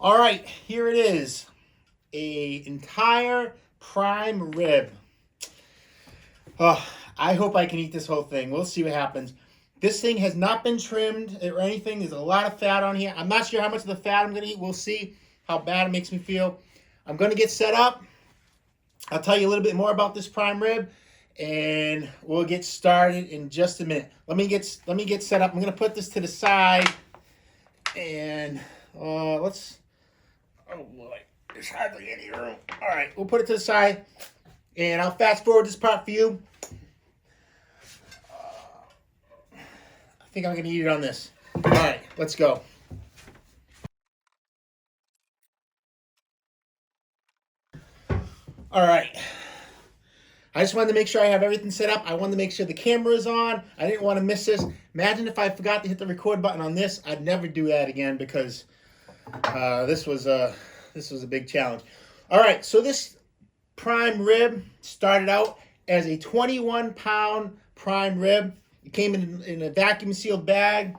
All right, here it is. A entire prime rib. Oh, I hope I can eat this whole thing. We'll see what happens. This thing has not been trimmed or anything. There's a lot of fat on here. I'm not sure how much of the fat I'm going to eat. We'll see how bad it makes me feel. I'm going to get set up. I'll tell you a little bit more about this prime rib, and we'll get started in just a minute. Let me get set up. I'm going to put this to the side, and let's. Oh boy, there's hardly any room. All right, we'll put it to the side, and I'll fast forward this part for you. I think I'm going to eat it on this. All right, let's go. All right. I just wanted to make sure I have everything set up. I wanted to make sure the camera is on. I didn't want to miss this. Imagine if I forgot to hit the record button on this. I'd never do that again because this was a big challenge. All right, so this prime rib started out as a 21-pound prime rib. It came in a vacuum sealed bag.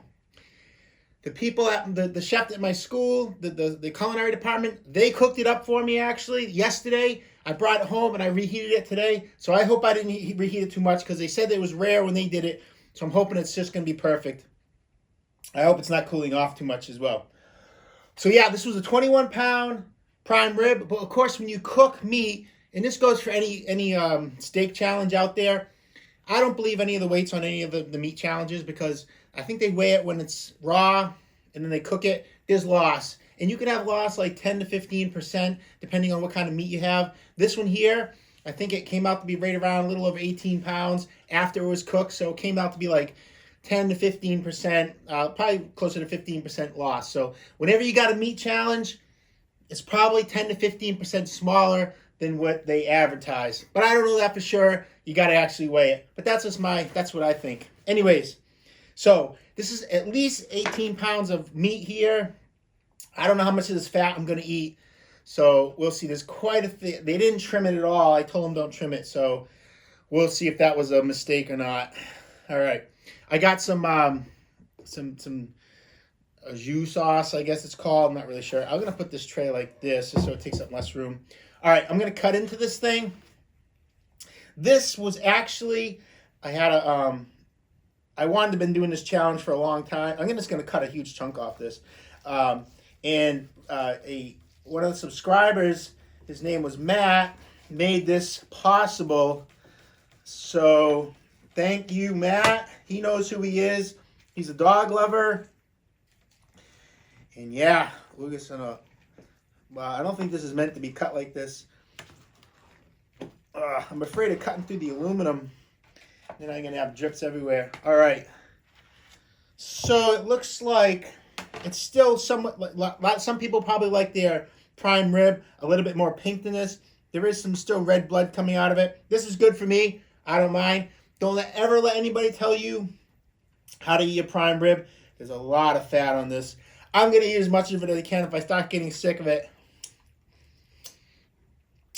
The people at the chef at my school, the culinary department, they cooked it up for me actually yesterday. I brought it home and I reheated it today. So I hope I didn't reheat it too much because they said it was rare when they did it. So I'm hoping it's just going to be perfect. I hope it's not cooling off too much as well. So yeah, this was a 21-pound prime rib. But of course, when you cook meat, and this goes for any steak challenge out there, I don't believe any of the weights on any of the meat challenges because I think they weigh it when it's raw and then they cook it. There's loss. And you can have loss like 10 to 15% depending on what kind of meat you have. This one here, I think it came out to be right around a little over 18 pounds after it was cooked. So it came out to be like 10 to 15%, probably closer to 15% loss. So whenever you got a meat challenge, it's probably 10 to 15% smaller than what they advertise. But I don't know that for sure. You got to actually weigh it. But that's what I think. Anyways, so this is at least 18 pounds of meat here. I don't know how much of this fat I'm going to eat. So we'll see. There's quite a thing. They didn't trim it at all. I told them don't trim it. So we'll see if that was a mistake or not. All right. I got some jus sauce, I guess it's called. I'm not really sure. I'm going to put this tray like this just so it takes up less room. All right. I'm going to cut into this thing. This was actually, I wanted to have been doing this challenge for a long time. I'm just going to cut a huge chunk off this. And one of the subscribers, his name was Matt, made this possible. So thank you, Matt. He knows who he is. He's a dog lover. And yeah, we're just gonna. Well, I don't think this is meant to be cut like this. I'm afraid of cutting through the aluminum. Then I'm gonna have drips everywhere. All right. So it looks like it's still somewhat. Some people probably like their prime rib a little bit more pink than this. There is some still red blood coming out of it. This is good for me. I don't mind. Don't ever let anybody tell you how to eat a prime rib. There's a lot of fat on this. I'm gonna eat as much of it as I can. If I start getting sick of it,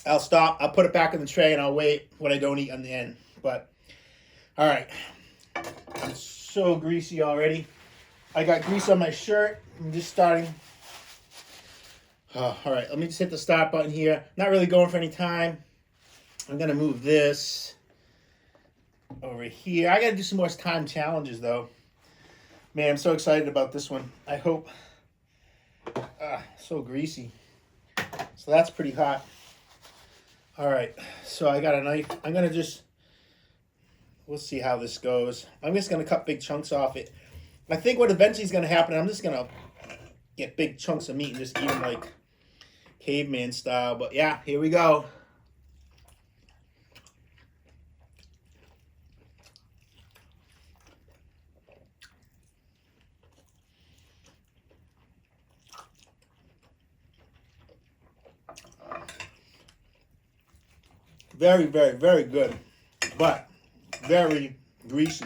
I'll stop. I'll put it back in the tray and I'll wait what I don't eat on the end. But all right, I'm so greasy already. I got grease on my shirt. I'm just starting. All right, let me just hit the start button here. Not really going for any time. I'm going to move this over here. I got to do some more time challenges, though. Man, I'm so excited about this one. I hope. So greasy. So that's pretty hot. All right, so I got a knife. I'm going to just. We'll see how this goes. I'm just going to cut big chunks off it. I think what eventually is going to happen, I'm just going to get big chunks of meat and just eat them like caveman style. But yeah, here we go. Very, very, very good. But very greasy.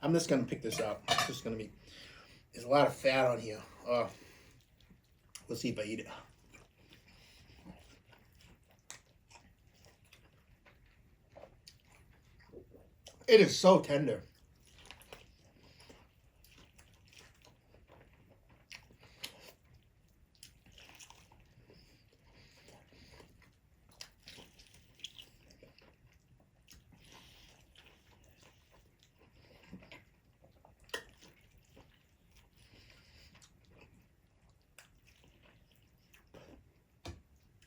I'm just going to pick this up. It's just going to be, there's a lot of fat on here. Let's see if I eat it. It is so tender.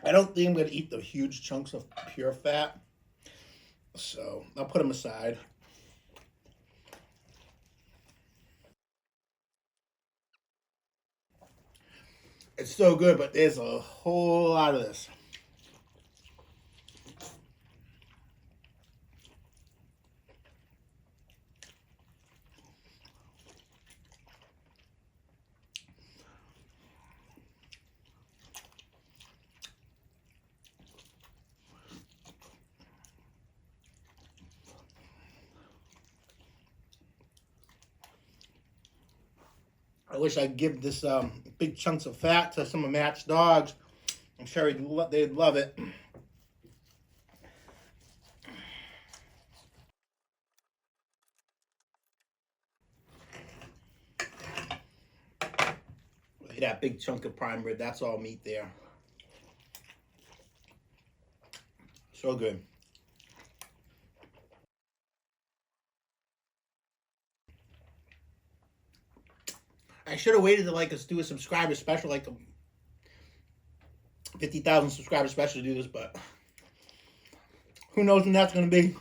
I don't think I'm going to eat the huge chunks of pure fat, so I'll put them aside. It's so good, but there's a whole lot of this. I wish I'd give this big chunks of fat to some of Matt's dogs. I'm sure they'd love it. That big chunk of prime rib, that's all meat there. So good. I should have waited to like us do a subscriber special, like a 50,000 subscriber special to do this, but who knows when that's going to be.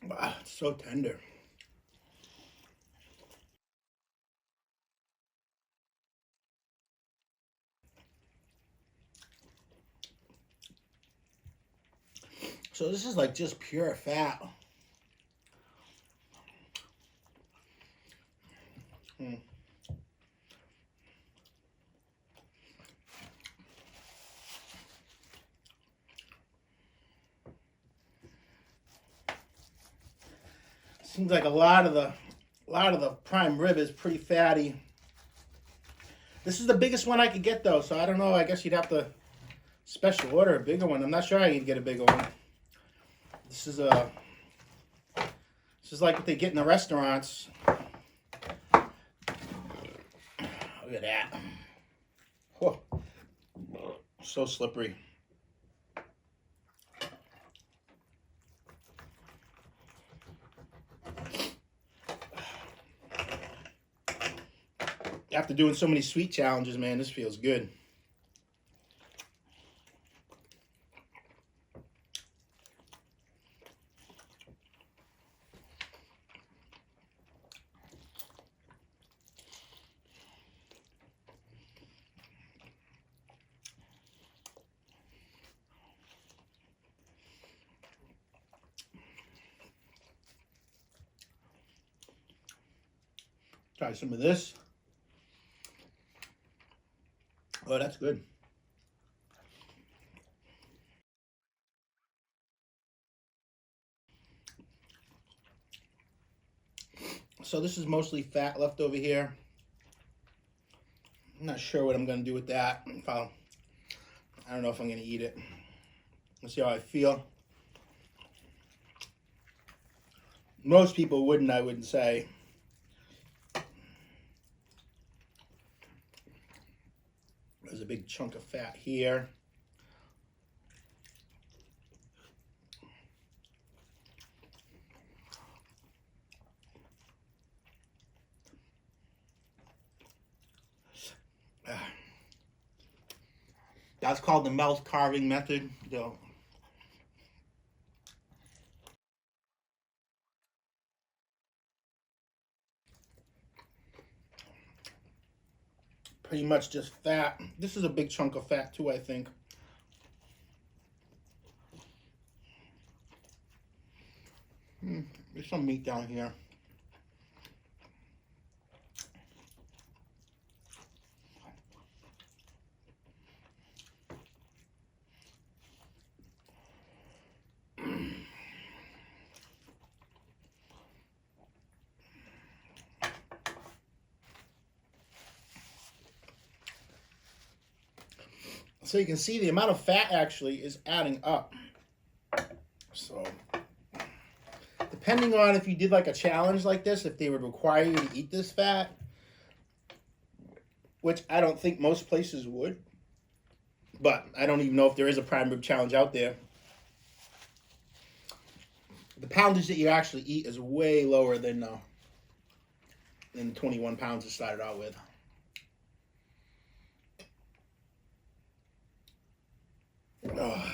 Wow, it's so tender. So this is like just pure fat. Mm. Seems like a lot of the prime rib is pretty fatty. This is the biggest one I could get though, so I don't know. I guess you'd have to special order a bigger one. I'm not sure how you'd get a bigger one. This is like what they get in the restaurants. Look at that. Whoa. So slippery. After doing so many sweet challenges, man, this feels good. Try some of this. Oh, that's good. So this is mostly fat left over here. I'm not sure what I'm going to do with that. I don't know if I'm going to eat it. Let's see how I feel. Most people wouldn't, I wouldn't say. There's a big chunk of fat here. That's called the mouth carving method. Pretty much just fat. This is a big chunk of fat too, I think. There's some meat down here. So you can see the amount of fat actually is adding up. So depending on if you did like a challenge like this, if they would require you to eat this fat, which I don't think most places would, but I don't even know if there is a prime rib challenge out there. the poundage that you actually eat is way lower than the 21 pounds it started out with. Oh.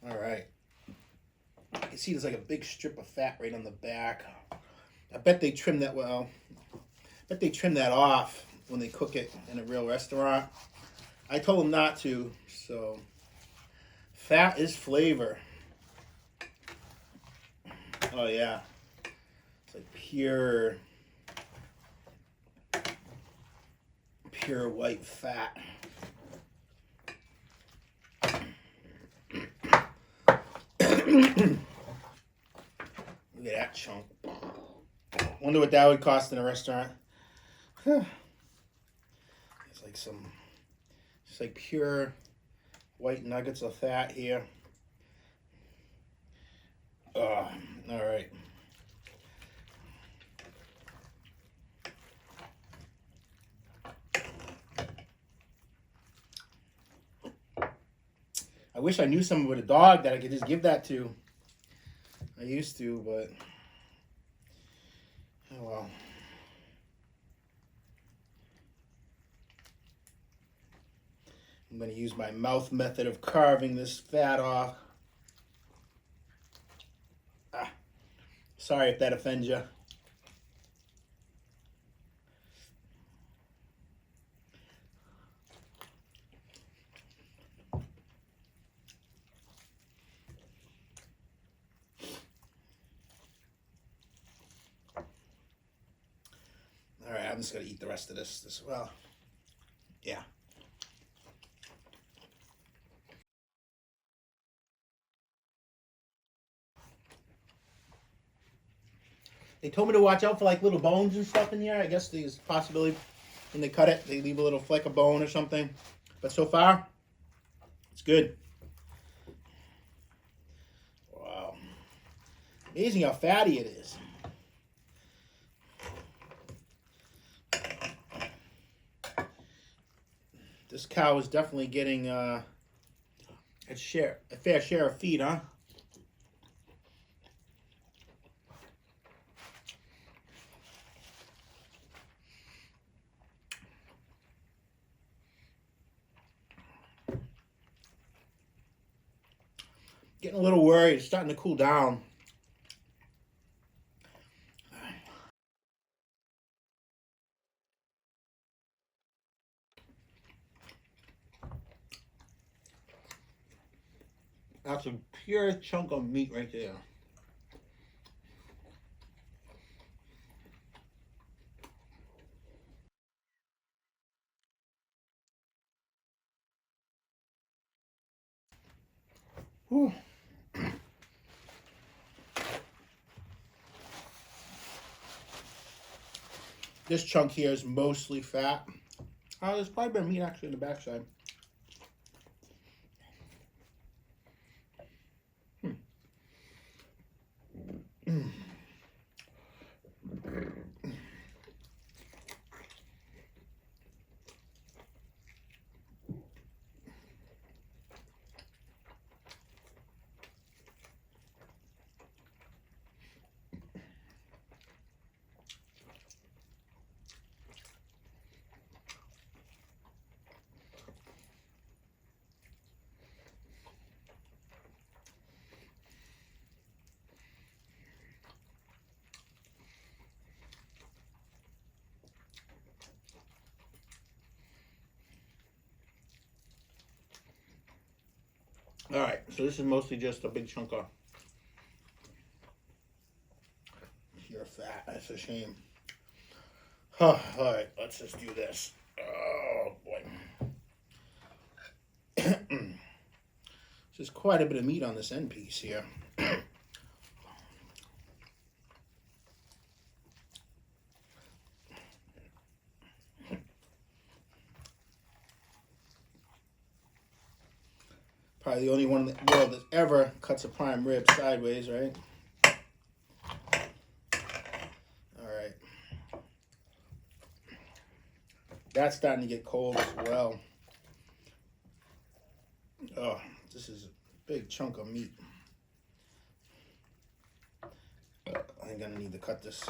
All right. You can see there's like a big strip of fat right on the back. I bet they trim that well. I bet they trim that off when they cook it in a real restaurant. I told them not to, so fat is flavor. Oh yeah. It's like pure white fat. Look at that chunk. Wonder what that would cost in a restaurant. It's like it's like pure white nuggets of fat here. All right. I wish I knew someone with a dog that I could just give that to. I used to, but oh well. I'm going to use my mouth method of carving this fat off. Sorry if that offends you. All right, I'm just going to eat the rest of this as well. Yeah. They told me to watch out for like little bones and stuff in here. I guess there's a possibility when they cut it, they leave a little fleck of bone or something. But so far, it's good. Wow. Amazing how fatty it is. This cow is definitely getting a fair share of feed, huh? Getting a little worried. It's starting to cool down. That's a pure chunk of meat right there. Whew. This chunk here is mostly fat. There's quite a bit of meat actually in the backside. All right, so this is mostly just a big chunk of pure fat. That's a shame. All right, let's just do this. Oh boy. There's quite a bit of meat on this end piece here. Probably the only one in the world that ever cuts a prime rib sideways, right? All right. That's starting to get cold as well. Oh, this is Big chunk of meat. I'm gonna need to cut this.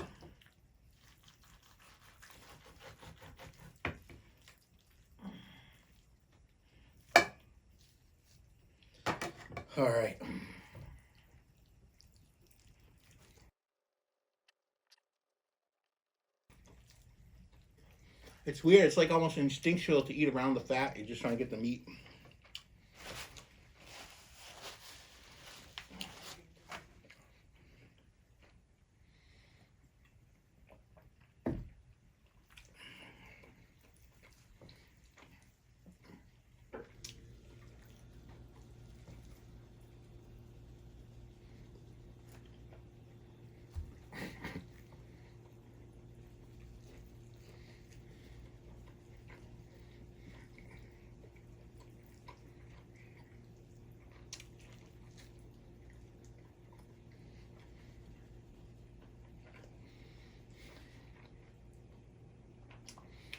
All right. It's weird. It's like almost instinctual to eat around the fat. You're just trying to get the meat.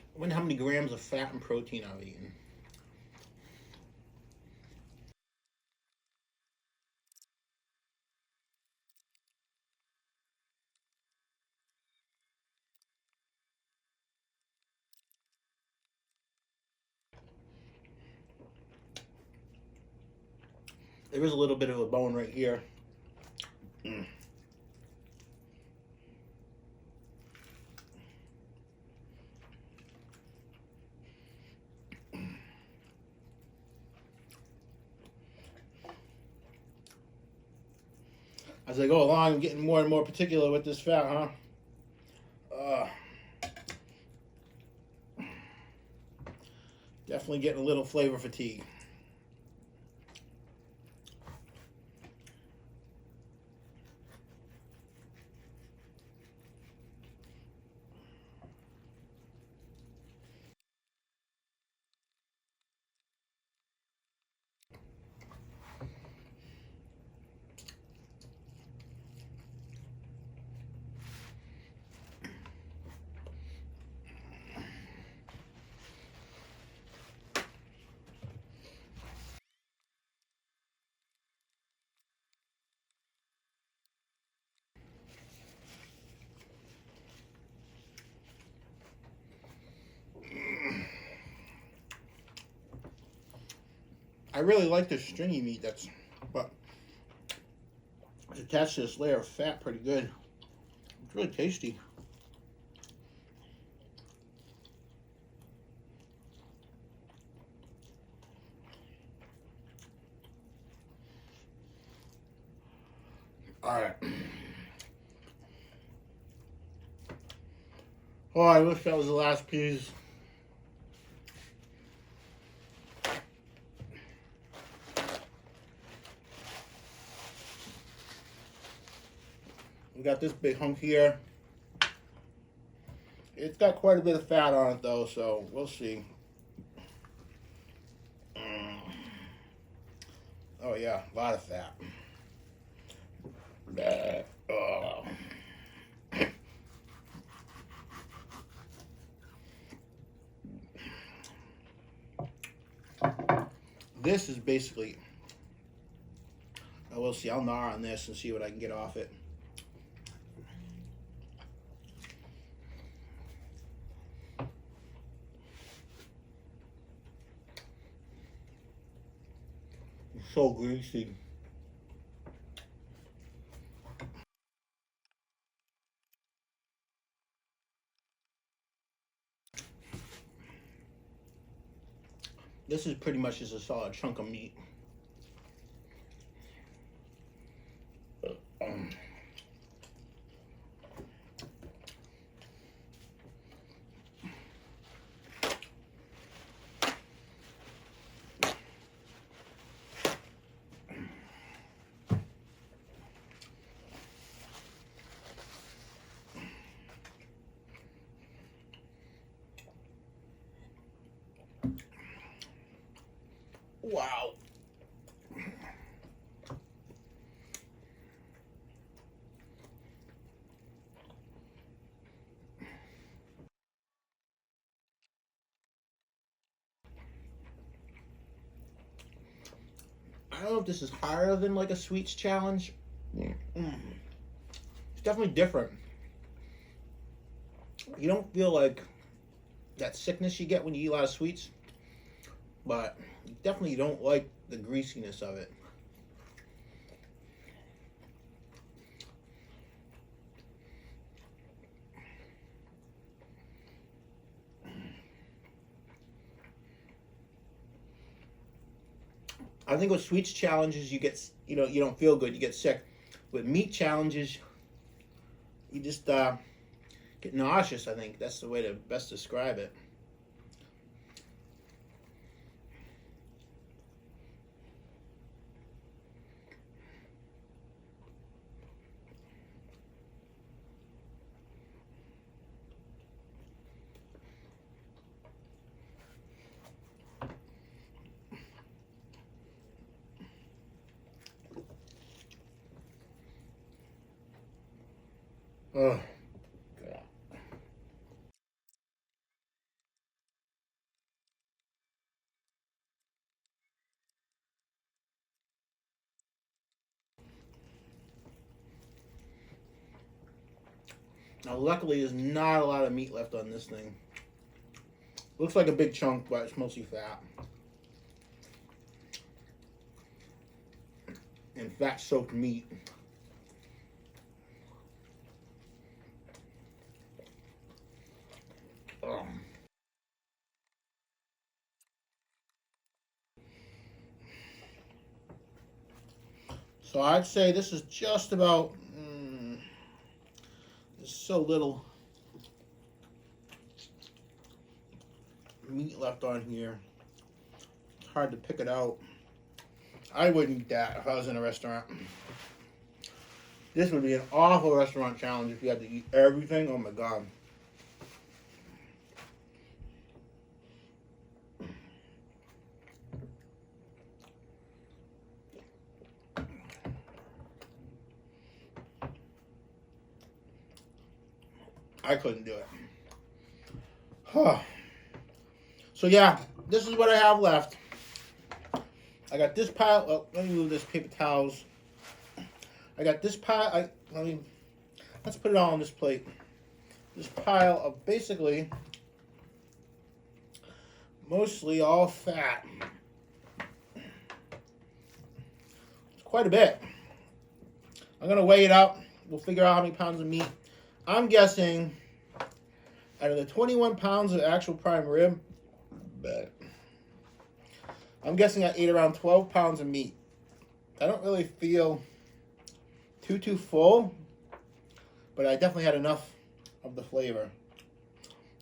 I wonder how many grams of fat and protein I've eaten. There is a little bit of a bone right here. As I go along, I'm getting more and more particular with this fat, huh? Definitely getting a little flavor fatigue. I really like this stringy meat but it's attached to this layer of fat pretty good. It's really tasty. All right. Oh, I wish that was the last piece. We got this big hunk here. It's got quite a bit of fat on it though, so we'll see. Oh yeah, a lot of fat. Oh. This is basically, we'll see, I'll gnaw on this and see what I can get off it. It's so greasy. This is pretty much just a solid chunk of meat. Wow. I don't know if this is harder than like a sweets challenge. It's definitely different. You don't feel like that sickness you get when you eat a lot of sweets, but you definitely don't like the greasiness of it. I think with sweets challenges, you get, you don't feel good, you get sick. With meat challenges, you just get nauseous. I think that's the way to best describe it. Ugh. Now, luckily, there's not a lot of meat left on this thing. Looks like a big chunk, but it's mostly fat. And fat-soaked meat. So I'd say this is just about, there's so little meat left on here. It's hard to pick it out. I wouldn't eat that if I was in a restaurant. This would be an awful restaurant challenge if you had to eat everything. Oh my God. I couldn't do it. Huh. So yeah, this is what I have left. I got this pile. Oh, let me move this paper towels. I got this pile. Let's put it all on this plate. This pile of basically mostly all fat. It's quite a bit. I'm gonna weigh it up. We'll figure out how many pounds of meat. I'm guessing out of the 21 pounds of actual prime rib, I'm guessing I ate around 12 pounds of meat. I don't really feel too full, but I definitely had enough of the flavor.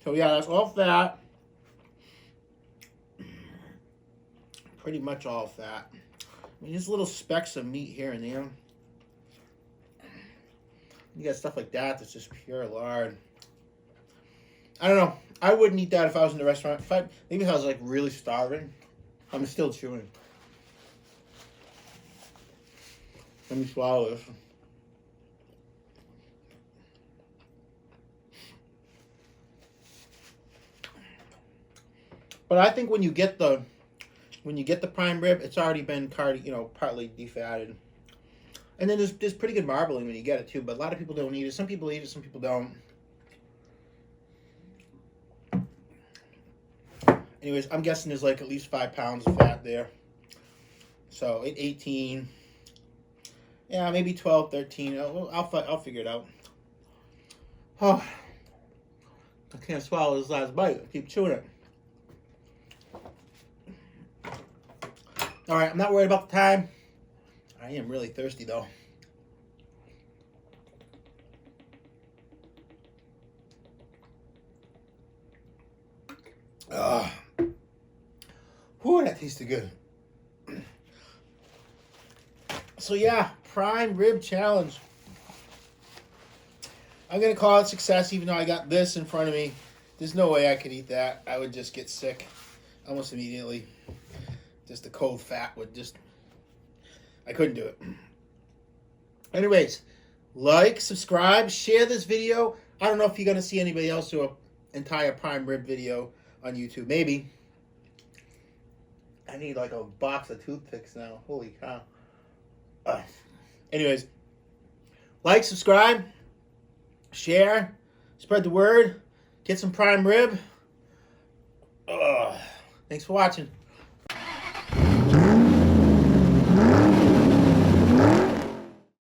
So yeah, that's all fat. Pretty much all fat. I mean, just little specks of meat here and there. You got stuff like that that's just pure lard. I don't know. I wouldn't eat that if I was in the restaurant. Maybe if I was like really starving. I'm still chewing. Let me swallow this. But I think when you get the prime rib, it's already been partly defatted. And then there's pretty good marbling when you get it too, but a lot of people don't eat it. Some people eat it, some people don't. Anyways, I'm guessing there's like at least 5 pounds of fat there. So 18, yeah, maybe 12, 13. I'll figure it out. Oh, I can't swallow this last bite. I keep chewing it. All right, I'm not worried about the time. I am really thirsty though. Whew, that tasted good. So yeah, prime rib challenge. I'm gonna call it success, even though I got this in front of me. There's no way I could eat that. I would just get sick almost immediately. Just the cold fat would just, I couldn't do it. Anyways, like, subscribe, share this video. I don't know if you're going to see anybody else do an entire prime rib video on YouTube. Maybe. I need like a box of toothpicks now. Holy cow. Anyways, like, subscribe, share, spread the word, get some prime rib. Thanks for watching.